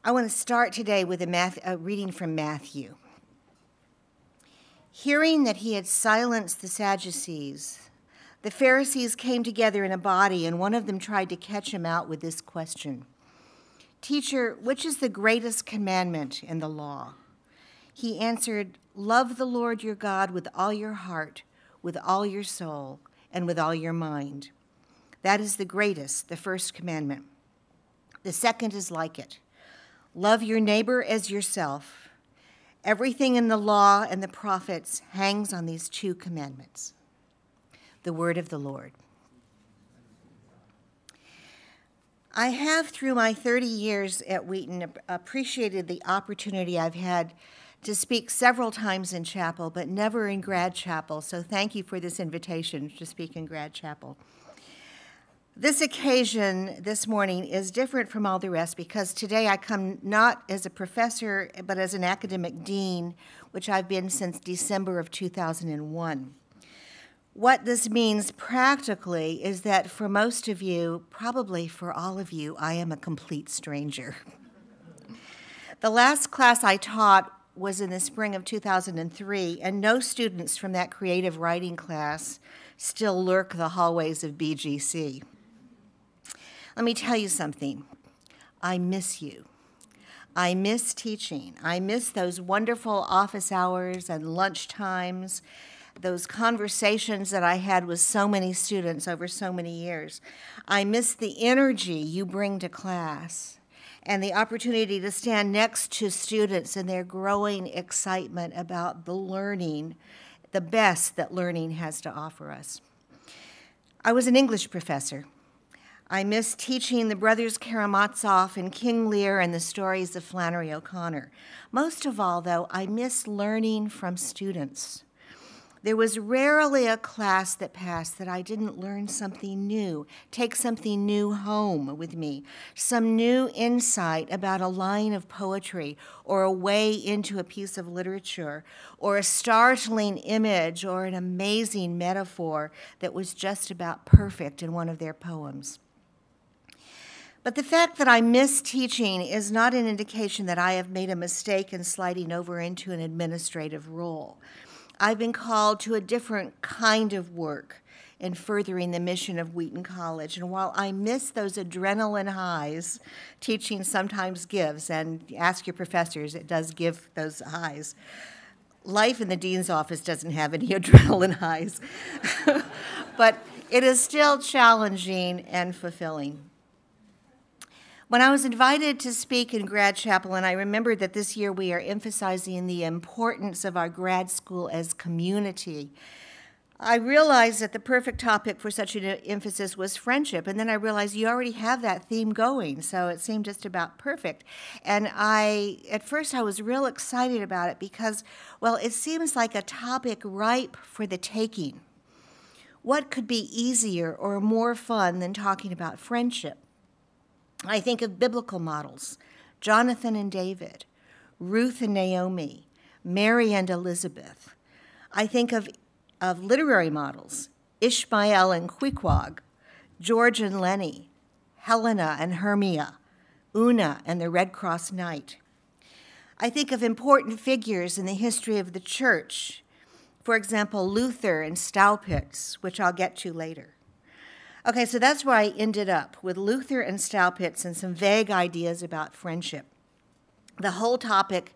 I want to start today with a reading from Matthew. Hearing that he had silenced the Sadducees, the Pharisees came together in a body, and one of them tried to catch him out with this question: "Teacher, which is the greatest commandment in the law?" He answered, "Love the Lord your God with all your heart, with all your soul, and with all your mind. That is the greatest, the first commandment. The second is like it. Love your neighbor as yourself. Everything in the law and the prophets hangs on these two commandments." The word of the Lord. I have, through my 30 years at Wheaton, appreciated the opportunity I've had to speak several times in chapel, but never in grad chapel, so thank you for this invitation to speak in grad chapel. This occasion this morning is different from all the rest because today I come not as a professor, but as an academic dean, which I've been since December of 2001. What this means practically is that for most of you, probably for all of you, I am a complete stranger. The last class I taught was in the spring of 2003, and no students from that creative writing class still lurk the hallways of BGC. Let me tell you something. I miss you. I miss teaching. I miss those wonderful office hours and lunch times, those conversations that I had with so many students over so many years. I miss the energy you bring to class and the opportunity to stand next to students and their growing excitement about the learning, the best that learning has to offer us. I was an English professor. I miss teaching the brothers Karamazov and King Lear and the stories of Flannery O'Connor. Most of all, though, I miss learning from students. There was rarely a class that passed that I didn't learn something new, take something new home with me, some new insight about a line of poetry or a way into a piece of literature or a startling image or an amazing metaphor that was just about perfect in one of their poems. But the fact that I miss teaching is not an indication that I have made a mistake in sliding over into an administrative role. I've been called to a different kind of work in furthering the mission of Wheaton College. And while I miss those adrenaline highs teaching sometimes gives, and ask your professors, it does give those highs, life in the dean's office doesn't have any adrenaline highs. But it is still challenging and fulfilling. When I was invited to speak in grad chapel, and I remembered that this year we are emphasizing the importance of our grad school as community, I realized that the perfect topic for such an emphasis was friendship, and then I realized you already have that theme going, so it seemed just about perfect. And at first I was real excited about it because, well, it seems like a topic ripe for the taking. What could be easier or more fun than talking about friendship? I think of biblical models, Jonathan and David, Ruth and Naomi, Mary and Elizabeth. I think of literary models, Ishmael and Queequeg, George and Lenny, Helena and Hermia, Una and the Red Cross Knight. I think of important figures in the history of the church, for example, Luther and Staupitz, which I'll get to later. Okay, so that's where I ended up, with Luther and Staupitz and some vague ideas about friendship. The whole topic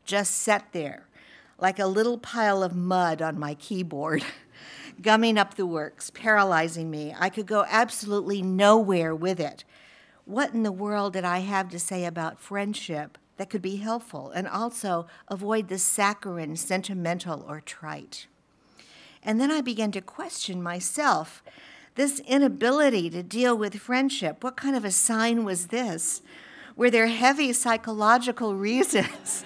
just sat there, like a little pile of mud on my keyboard, gumming up the works, paralyzing me. I could go absolutely nowhere with it. What in the world did I have to say about friendship that could be helpful and also avoid the saccharine, sentimental, or trite? And then I began to question myself. This inability to deal with friendship, what kind of a sign was this? Were there heavy psychological reasons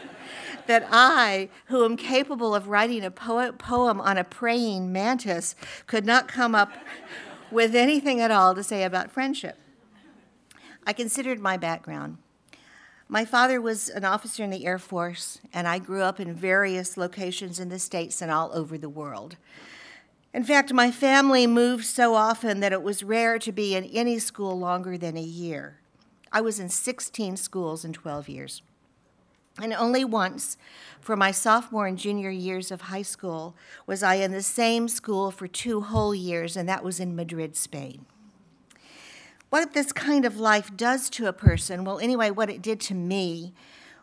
that I, who am capable of writing a poem on a praying mantis, could not come up with anything at all to say about friendship? I considered my background. My father was an officer in the Air Force, and I grew up in various locations in the States and all over the world. In fact, my family moved so often that it was rare to be in any school longer than a year. I was in 16 schools in 12 years. And only once, for my sophomore and junior years of high school, was I in the same school for 2 whole years, and that was in Madrid, Spain. What this kind of life does to a person, well, anyway, what it did to me,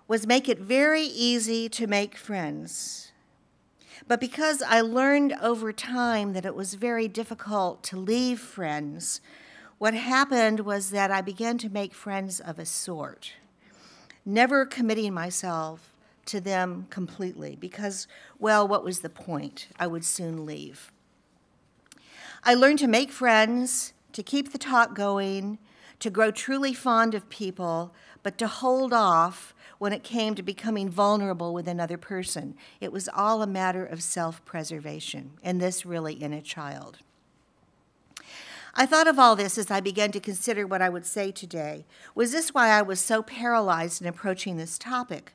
was make it very easy to make friends. But because I learned over time that it was very difficult to leave friends, what happened was that I began to make friends of a sort, never committing myself to them completely because, well, what was the point? I would soon leave. I learned to make friends, to keep the talk going, to grow truly fond of people, but to hold off when it came to becoming vulnerable with another person. It was all a matter of self-preservation, and this really in a child. I thought of all this as I began to consider what I would say today. Was this why I was so paralyzed in approaching this topic?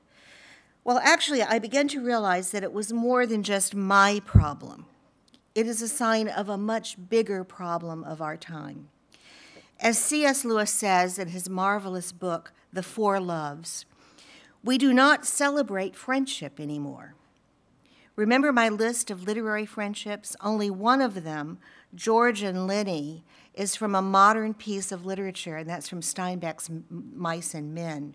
Well, actually, I began to realize that it was more than just my problem. It is a sign of a much bigger problem of our time. As C.S. Lewis says in his marvelous book, The Four Loves, we do not celebrate friendship anymore. Remember my list of literary friendships? Only one of them, George and Lenny, is from a modern piece of literature, and that's from Steinbeck's Mice and Men.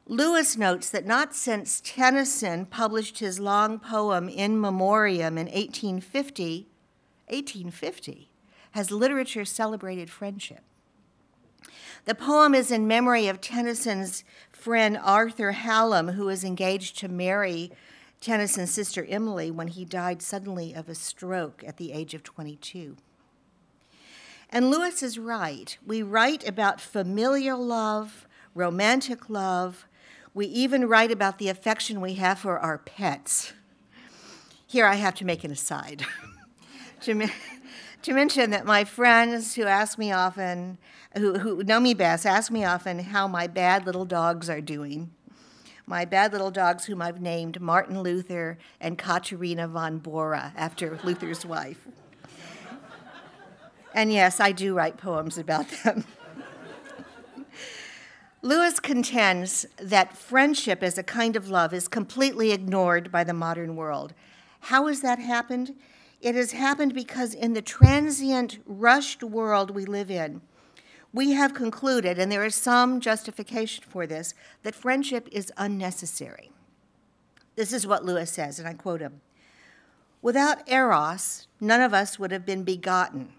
Lewis notes that not since Tennyson published his long poem In Memoriam in 1850, has literature celebrated friendship. The poem is in memory of Tennyson's friend Arthur Hallam, who was engaged to marry Tennyson's sister Emily when he died suddenly of a stroke at the age of 22. And Lewis is right. We write about familial love, romantic love. We even write about the affection we have for our pets. Here I have to make an aside to mention that my friends who ask me often, who know me best, ask me often how my bad little dogs are doing. My bad little dogs whom I've named Martin Luther and Katerina von Bora after Luther's wife. And yes, I do write poems about them. Lewis contends that friendship as a kind of love is completely ignored by the modern world. How has that happened? It has happened because in the transient, rushed world we live in, we have concluded, and there is some justification for this, that friendship is unnecessary. This is what Lewis says, and I quote him. Without eros, none of us would have been begotten.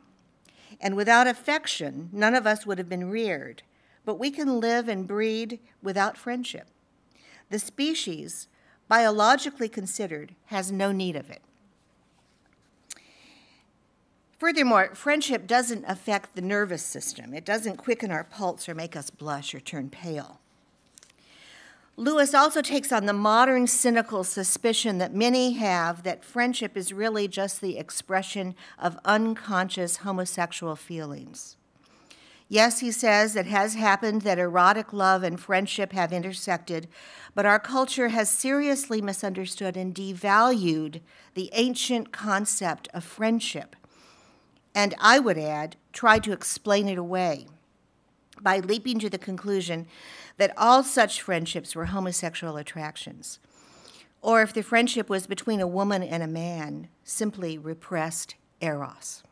And without affection, none of us would have been reared. But we can live and breed without friendship. The species, biologically considered, has no need of it. Furthermore, friendship doesn't affect the nervous system. It doesn't quicken our pulse or make us blush or turn pale. Lewis also takes on the modern cynical suspicion that many have that friendship is really just the expression of unconscious homosexual feelings. Yes, he says, it has happened that erotic love and friendship have intersected, but our culture has seriously misunderstood and devalued the ancient concept of friendship. And I would add, tried to explain it away by leaping to the conclusion that all such friendships were homosexual attractions, or if the friendship was between a woman and a man, simply repressed eros.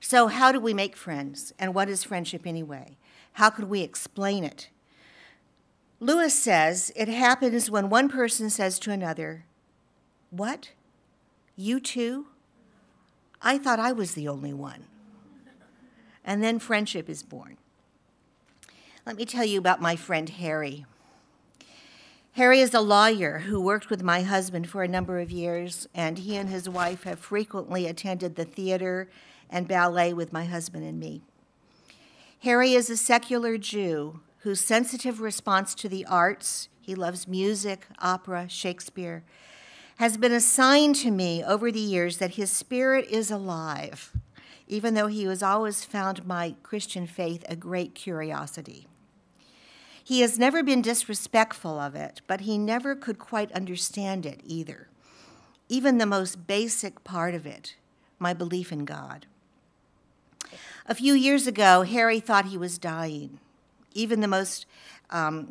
So how do we make friends, and what is friendship anyway? How could we explain it? Lewis says it happens when one person says to another, "What? You too? I thought I was the only one." And then friendship is born. Let me tell you about my friend Harry. Harry is a lawyer who worked with my husband for a number of years, and he and his wife have frequently attended the theater and ballet with my husband and me. Harry is a secular Jew whose sensitive response to the arts, he loves music, opera, Shakespeare, has been a sign to me over the years that his spirit is alive, even though he has always found my Christian faith a great curiosity. He has never been disrespectful of it, but he never could quite understand it either, even the most basic part of it, my belief in God. A few years ago, Harry thought he was dying. Even the most,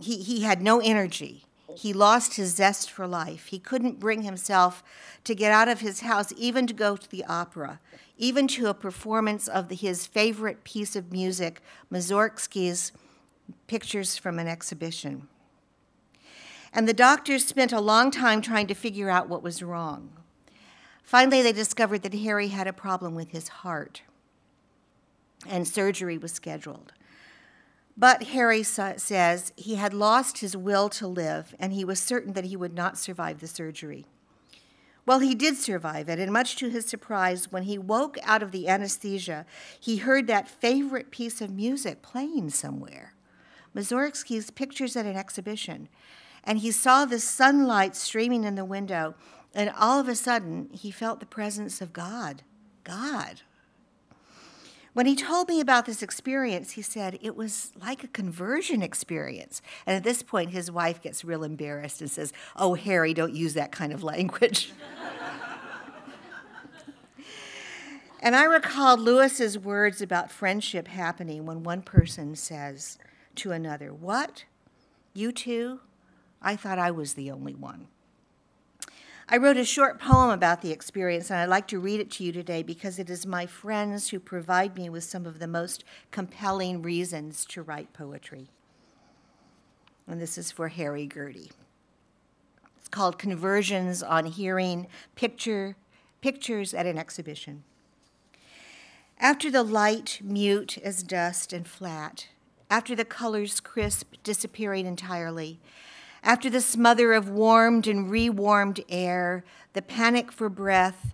he had no energy. He lost his zest for life. He couldn't bring himself to get out of his house, even to go to the opera, even to a performance of his favorite piece of music, Mussorgsky's Pictures from an Exhibition. And the doctors spent a long time trying to figure out what was wrong. Finally, they discovered that Harry had a problem with his heart, and surgery was scheduled. But Harry says he had lost his will to live, and he was certain that he would not survive the surgery. Well, he did survive it, and much to his surprise, when he woke out of the anesthesia, he heard that favorite piece of music playing somewhere, Mussorgsky's Pictures at an Exhibition, and he saw the sunlight streaming in the window, and all of a sudden, he felt the presence of God. When he told me about this experience, he said it was like a conversion experience. And at this point, his wife gets real embarrassed and says, "Oh, Harry, don't use that kind of language." And I recalled Lewis's words about friendship happening when one person says to another, "What? You too? I thought I was the only one." I wrote a short poem about the experience, and I'd like to read it to you today because it is my friends who provide me with some of the most compelling reasons to write poetry. And this is for Harry Gertie. It's called Conversions on Hearing Pictures at an Exhibition. After the light mute as dust and flat, after the colors crisp, disappearing entirely, after the smother of warmed and re-warmed air, the panic for breath,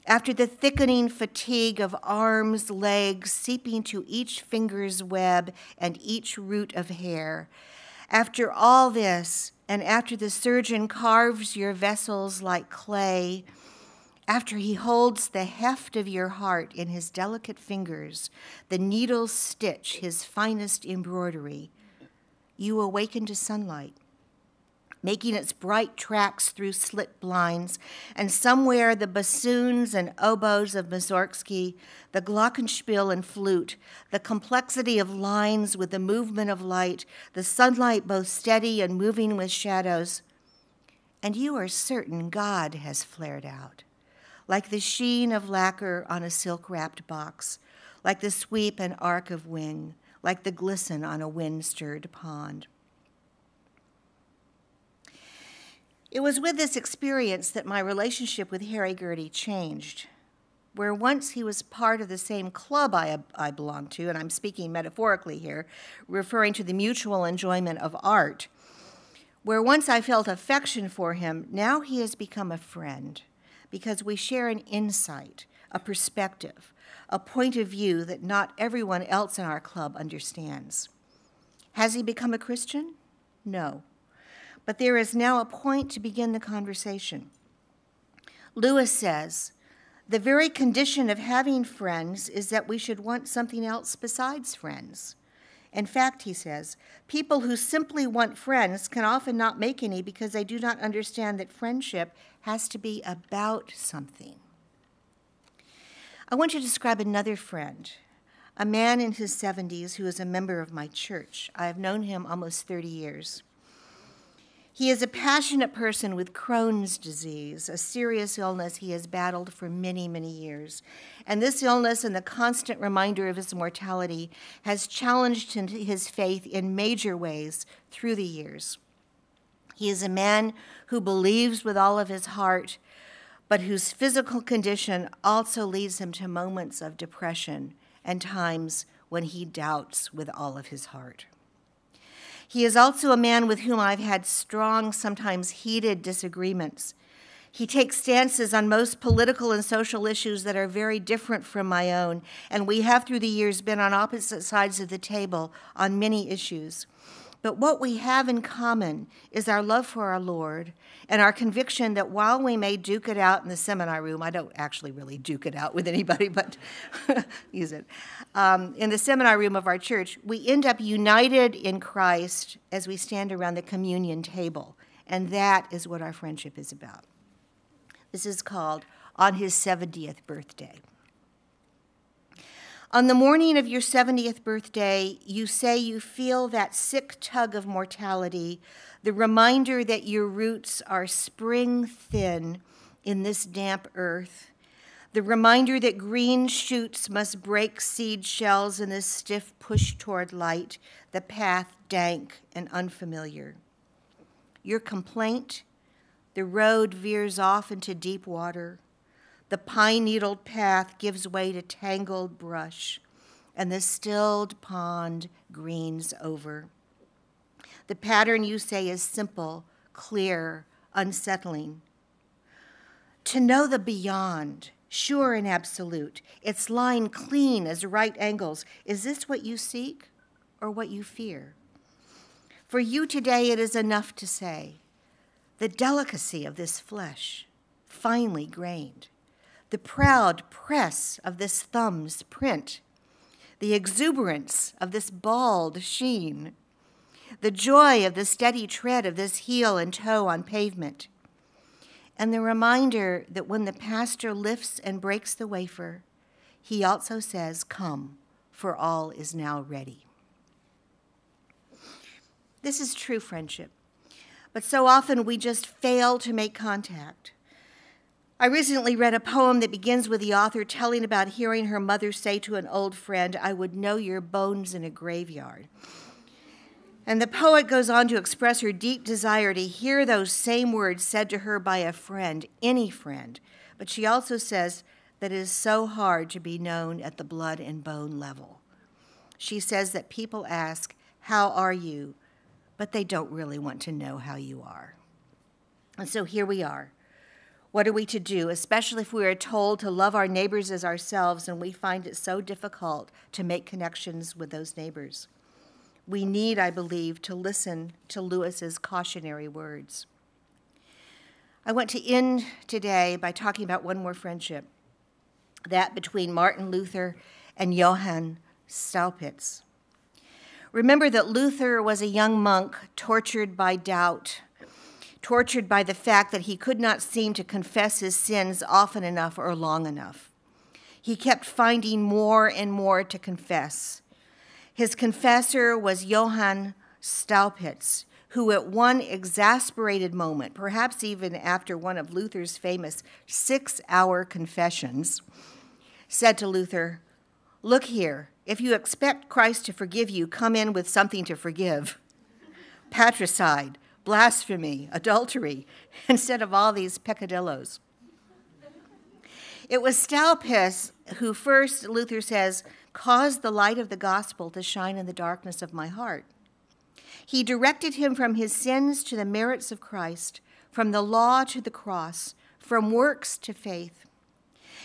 after the thickening fatigue of arms, legs, seeping to each finger's web and each root of hair, after all this, and after the surgeon carves your vessels like clay, after he holds the heft of your heart in his delicate fingers, the needles stitch his finest embroidery, you awaken to sunlight, making its bright tracks through slit blinds, and somewhere the bassoons and oboes of Mussorgsky, the glockenspiel and flute, the complexity of lines with the movement of light, the sunlight both steady and moving with shadows, and you are certain God has flared out, like the sheen of lacquer on a silk-wrapped box, like the sweep and arc of wing, like the glisten on a wind-stirred pond. It was with this experience that my relationship with Harry Gertie changed. Where once he was part of the same club I belonged to, and I'm speaking metaphorically here, referring to the mutual enjoyment of art, where once I felt affection for him, now he has become a friend because we share an insight, a perspective, a point of view that not everyone else in our club understands. Has he become a Christian? No. But there is now a point to begin the conversation. Lewis says, the very condition of having friends is that we should want something else besides friends. In fact, he says, people who simply want friends can often not make any because they do not understand that friendship has to be about something. I want to describe another friend, a man in his 70s who is a member of my church. I have known him almost 30 years. He is a passionate person with Crohn's disease, a serious illness he has battled for many, many years. And this illness and the constant reminder of his mortality has challenged his faith in major ways through the years. He is a man who believes with all of his heart, but whose physical condition also leads him to moments of depression and times when he doubts with all of his heart. He is also a man with whom I've had strong, sometimes heated disagreements. He takes stances on most political and social issues that are very different from my own, and we have through the years been on opposite sides of the table on many issues. But what we have in common is our love for our Lord and our conviction that while we may duke it out in the seminar room, I don't actually really duke it out with anybody, but use it, in the seminar room of our church, we end up united in Christ as we stand around the communion table, and that is what our friendship is about. This is called On His 70th Birthday. On the morning of your 70th birthday, you say you feel that sick tug of mortality, the reminder that your roots are spring thin in this damp earth, the reminder that green shoots must break seed shells in this stiff push toward light, the path dank and unfamiliar. Your complaint, the road veers off into deep water. The pine-needled path gives way to tangled brush, and the stilled pond greens over. The pattern, you say, is simple, clear, unsettling. To know the beyond, sure and absolute, its line clean as right angles, is this what you seek or what you fear? For you today, it is enough to say, the delicacy of this flesh, finely grained, the proud press of this thumb's print, the exuberance of this bald sheen, the joy of the steady tread of this heel and toe on pavement, and the reminder that when the pastor lifts and breaks the wafer, he also says, "Come, for all is now ready." This is true friendship, but so often we just fail to make contact. I recently read a poem that begins with the author telling about hearing her mother say to an old friend, "I would know your bones in a graveyard." And the poet goes on to express her deep desire to hear those same words said to her by a friend, any friend. But she also says that it is so hard to be known at the blood and bone level. She says that people ask, "How are you?" but they don't really want to know how you are. And so here we are. What are we to do, especially if we are told to love our neighbors as ourselves and we find it so difficult to make connections with those neighbors? We need, I believe, to listen to Lewis's cautionary words. I want to end today by talking about one more friendship, that between Martin Luther and Johann Staupitz. Remember that Luther was a young monk tortured by doubt, tortured by the fact that he could not seem to confess his sins often enough or long enough. He kept finding more and more to confess. His confessor was Johann Staupitz, who at one exasperated moment, perhaps even after one of Luther's famous 6-hour confessions, said to Luther, "Look here, if you expect Christ to forgive you, come in with something to forgive. Patricide, blasphemy, adultery, instead of all these peccadillos." It was Staupitz who first, Luther says, caused the light of the gospel to shine in the darkness of my heart. He directed him from his sins to the merits of Christ, from the law to the cross, from works to faith.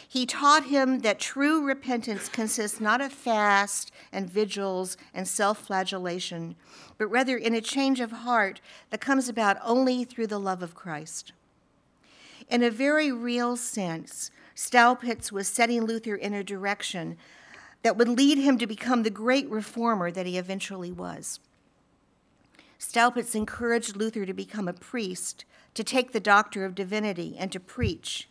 He taught him that true repentance consists not of fast and vigils and self-flagellation, but rather in a change of heart that comes about only through the love of Christ. In a very real sense, Staupitz was setting Luther in a direction that would lead him to become the great reformer that he eventually was. Staupitz encouraged Luther to become a priest, to take the doctor of divinity, and to preach.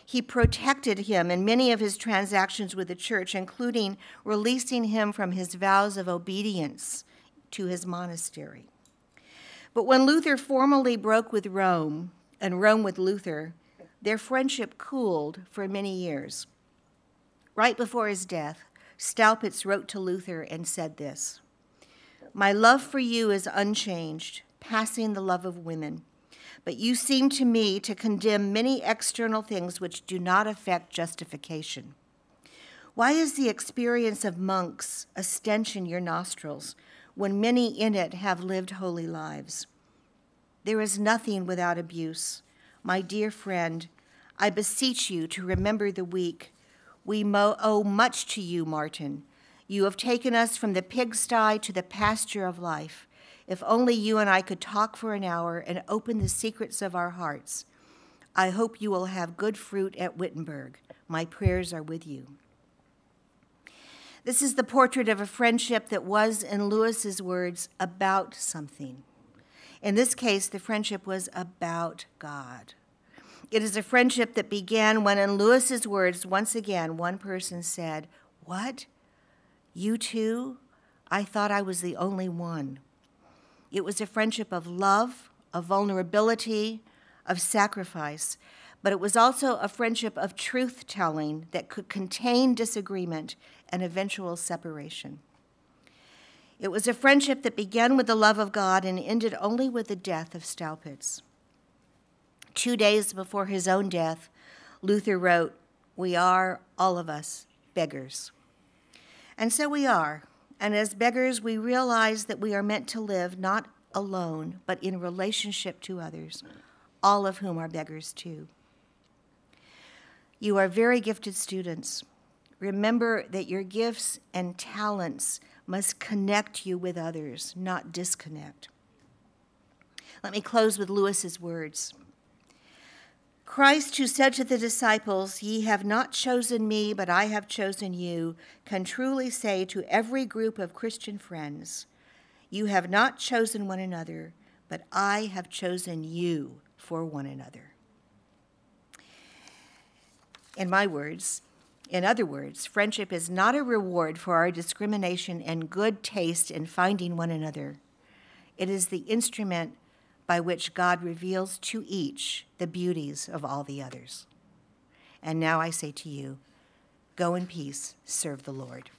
He protected him in many of his transactions with the church, including releasing him from his vows of obedience to his monastery. But when Luther formally broke with Rome, and Rome with Luther, their friendship cooled for many years. Right before his death, Staupitz wrote to Luther and said this, "My love for you is unchanged, passing the love of women. But you seem to me to condemn many external things which do not affect justification. Why is the experience of monks a stench in your nostrils when many in it have lived holy lives? There is nothing without abuse. My dear friend, I beseech you to remember the weak. We owe much to you, Martin. You have taken us from the pigsty to the pasture of life. If only you and I could talk for an hour and open the secrets of our hearts. I hope you will have good fruit at Wittenberg. My prayers are with you." This is the portrait of a friendship that was, in Lewis's words, about something. In this case, the friendship was about God. It is a friendship that began when, in Lewis's words, once again, one person said, "What? You too? I thought I was the only one. It was a friendship of love, of vulnerability, of sacrifice, but it was also a friendship of truth-telling that could contain disagreement and eventual separation. It was a friendship that began with the love of God and ended only with the death of Staupitz. 2 days before his own death, Luther wrote, "We are, all of us, beggars." And so we are. And as beggars, we realize that we are meant to live not alone, but in relationship to others, all of whom are beggars too. You are very gifted students. Remember that your gifts and talents must connect you with others, not disconnect. Let me close with Lewis's words. Christ, who said to the disciples, "Ye have not chosen me, but I have chosen you," can truly say to every group of Christian friends, "You have not chosen one another, but I have chosen you for one another." In other words, friendship is not a reward for our discrimination and good taste in finding one another. It is the instrument by which God reveals to each the beauties of all the others. And now I say to you, go in peace, serve the Lord.